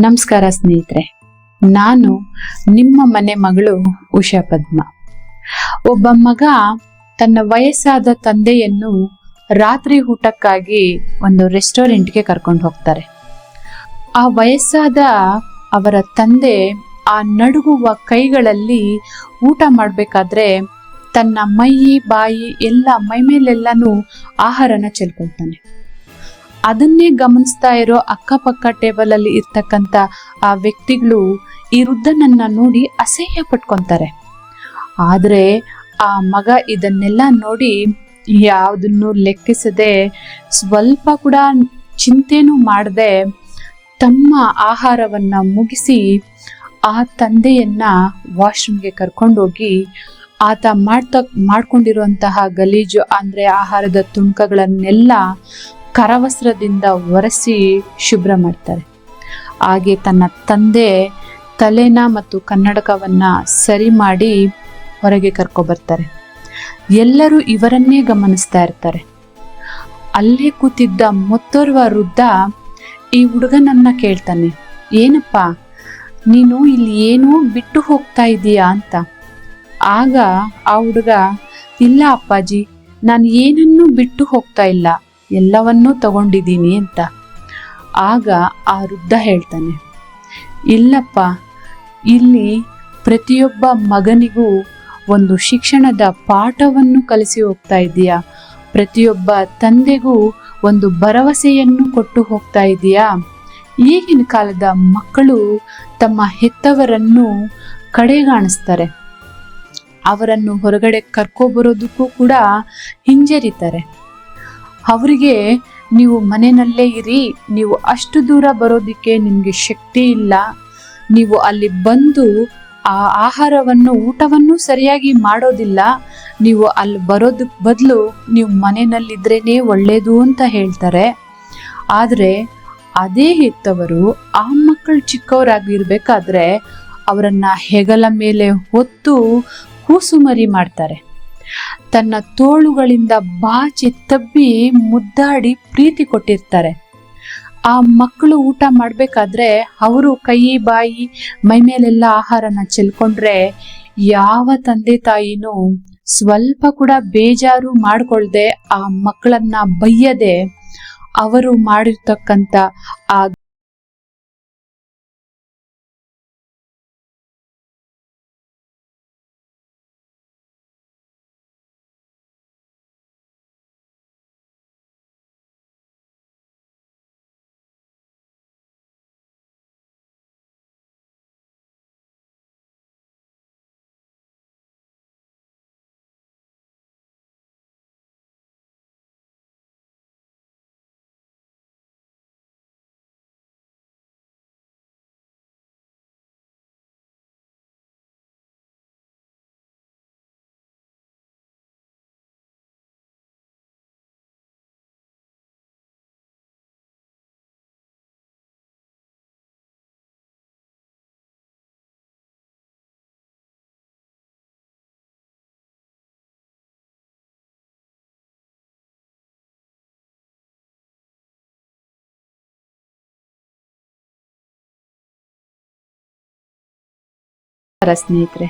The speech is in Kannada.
ನಮಸ್ಕಾರ ಸ್ನೇಹಿತರೆ, ನಾನು ನಿಮ್ಮ ಮನೆ ಮಗಳು ಉಷಾ ಪದ್ಮ. ಒಬ್ಬ ಮಗ ತನ್ನ ವಯಸ್ಸಾದ ತಂದೆಯನ್ನು ರಾತ್ರಿ ಊಟಕ್ಕಾಗಿ ಒಂದು ರೆಸ್ಟೋರೆಂಟ್ಗೆ ಕರ್ಕೊಂಡು ಹೋಗ್ತಾರೆ. ಆ ವಯಸ್ಸಾದ ಅವರ ತಂದೆ ಆ ನಡುಗುವ ಕೈಗಳಲ್ಲಿ ಊಟ ಮಾಡಬೇಕಾದ್ರೆ ತನ್ನ ಮೈ ಬಾಯಿ ಎಲ್ಲ ಮೈಮೇಲೆಲ್ಲನೂ ಆಹಾರನ ಚೆಲ್ಕೊಳ್ತಾನೆ. ಅದನ್ನೇ ಗಮನಿಸ್ತಾ ಇರೋ ಅಕ್ಕಪಕ್ಕ ಟೇಬಲ್ ಅಲ್ಲಿ ಇರ್ತಕ್ಕಂಥ ಆ ವ್ಯಕ್ತಿಗಳು ಈ ವೃದ್ಧನನ್ನ ನೋಡಿ ಅಸಹ್ಯ ಪಟ್ಕೊಂತಾರೆ. ಆದ್ರೆ ಆ ಮಗ ಇದನ್ನೆಲ್ಲ ನೋಡಿ ಯಾವುದನ್ನು ಲೆಕ್ಕಿಸದೆ, ಸ್ವಲ್ಪ ಕೂಡ ಚಿಂತೆನೂ ಮಾಡದೆ ತಮ್ಮ ಆಹಾರವನ್ನ ಮುಗಿಸಿ ಆ ತಂದೆಯನ್ನ ವಾಶ್ರೂಮ್ಗೆ ಕರ್ಕೊಂಡೋಗಿ ಆತ ಮಾಡ್ಕೊಂಡಿರುವಂತಹ ಗಲೀಜು ಅಂದ್ರೆ ಆಹಾರದ ತುಣುಕಗಳನ್ನೆಲ್ಲ ಕರವಸ್ತ್ರದಿಂದ ಒರೆಸಿ ಶುಭ್ರ ಮಾಡ್ತಾರೆ. ಹಾಗೆ ತನ್ನ ತಂದೆ ತಲೆನ ಮತ್ತು ಕನ್ನಡಕವನ್ನ ಸರಿ ಮಾಡಿ ಹೊರಗೆ ಕರ್ಕೊಬರ್ತಾರೆ. ಎಲ್ಲರೂ ಇವರನ್ನೇ ಗಮನಿಸ್ತಾ ಇರ್ತಾರೆ. ಅಲ್ಲೇ ಕೂತಿದ್ದ ಮತ್ತೋರ್ವ ವೃದ್ಧ ಈ ಹುಡುಗನನ್ನ ಕೇಳ್ತಾನೆ, ಏನಪ್ಪ ನೀನು ಇಲ್ಲಿ ಏನೋ ಬಿಟ್ಟು ಹೋಗ್ತಾ ಇದೀಯಾ ಅಂತ. ಆಗ ಆ ಹುಡುಗ, ಇಲ್ಲ ಅಪ್ಪಾಜಿ, ನಾನು ಏನನ್ನೂ ಬಿಟ್ಟು ಹೋಗ್ತಾ ಇಲ್ಲ, ಎಲ್ಲವನ್ನೂ ತಗೊಂಡಿದ್ದೀನಿ ಅಂತ. ಆಗ ಆ ವೃದ್ಧ ಹೇಳ್ತಾನೆ, ಇಲ್ಲಪ್ಪ, ಇಲ್ಲಿ ಪ್ರತಿಯೊಬ್ಬ ಮಗನಿಗೂ ಒಂದು ಶಿಕ್ಷಣದ ಪಾಠವನ್ನು ಕಲಿಸಿ ಹೋಗ್ತಾ ಇದೀಯಾ, ಪ್ರತಿಯೊಬ್ಬ ತಂದೆಗೂ ಒಂದು ಭರವಸೆಯನ್ನು ಕೊಟ್ಟು ಹೋಗ್ತಾ ಇದೀಯಾ. ಈಗಿನ ಕಾಲದ ಮಕ್ಕಳು ತಮ್ಮ ಹೆತ್ತವರನ್ನು ಕಡೆಗಾಣಿಸ್ತಾರೆ, ಅವರನ್ನು ಹೊರಗಡೆ ಕರ್ಕೊಬರೋದಕ್ಕೂ ಕೂಡ ಹಿಂಜರಿತಾರೆ. ಅವರಿಗೆ ನೀವು ಮನೆಯಲ್ಲೇ ಇರಿ, ನೀವು ಅಷ್ಟು ದೂರ ಬರೋದಕ್ಕೆ ನಿಮಗೆ ಶಕ್ತಿ ಇಲ್ಲ, ನೀವು ಅಲ್ಲಿ ಬಂದು ಆ ಆಹಾರವನ್ನು ಊಟವನ್ನು ಸರಿಯಾಗಿ ಮಾಡೋದಿಲ್ಲ, ನೀವು ಅಲ್ಲಿ ಬರೋದಕ್ಕೆ ಬದಲು ನೀವು ಮನೆಯಲ್ಲಿದ್ರೇನೆ ಒಳ್ಳೇದು ಅಂತ ಹೇಳ್ತಾರೆ. ಆದರೆ ಅದೇ ಹೆತ್ತವರು ಆ ಮಕ್ಕಳು ಚಿಕ್ಕವರಾಗಿರ್ಬೇಕಾದ್ರೆ ಅವರನ್ನ ಹೆಗಲ ಮೇಲೆ ಹೊತ್ತು ಕೂಸುಮರಿ ಮಾಡ್ತಾರೆ. ತನ್ನ ತೋಳುಗಳಿಂದ ಬಾಚಿ ತಬ್ಬಿ ಮುದ್ದಾಡಿ ಪ್ರೀತಿ ಕೊಟ್ಟಿರ್ತಾರೆ. ಆ ಮಕ್ಕಳು ಊಟ ಮಾಡಬೇಕಾದ್ರೆ ಅವರು ಕೈ ಬಾಯಿ ಮೈಮೇಲೆಲ್ಲ ಆಹಾರನ ಚೆಲ್ಕೊಂಡ್ರೆ ಯಾವ ತಂದೆ ತಾಯಿನೂ ಸ್ವಲ್ಪ ಕೂಡ ಬೇಜಾರು ಮಾಡ್ಕೊಳ್ದೆ ಆ ಮಕ್ಕಳನ್ನ ಬೈಯದೆ ಅವರು ಮಾಡಿರ್ತಕ್ಕಂಥ ಆ ಸ್ನೇಹಿತರೆ.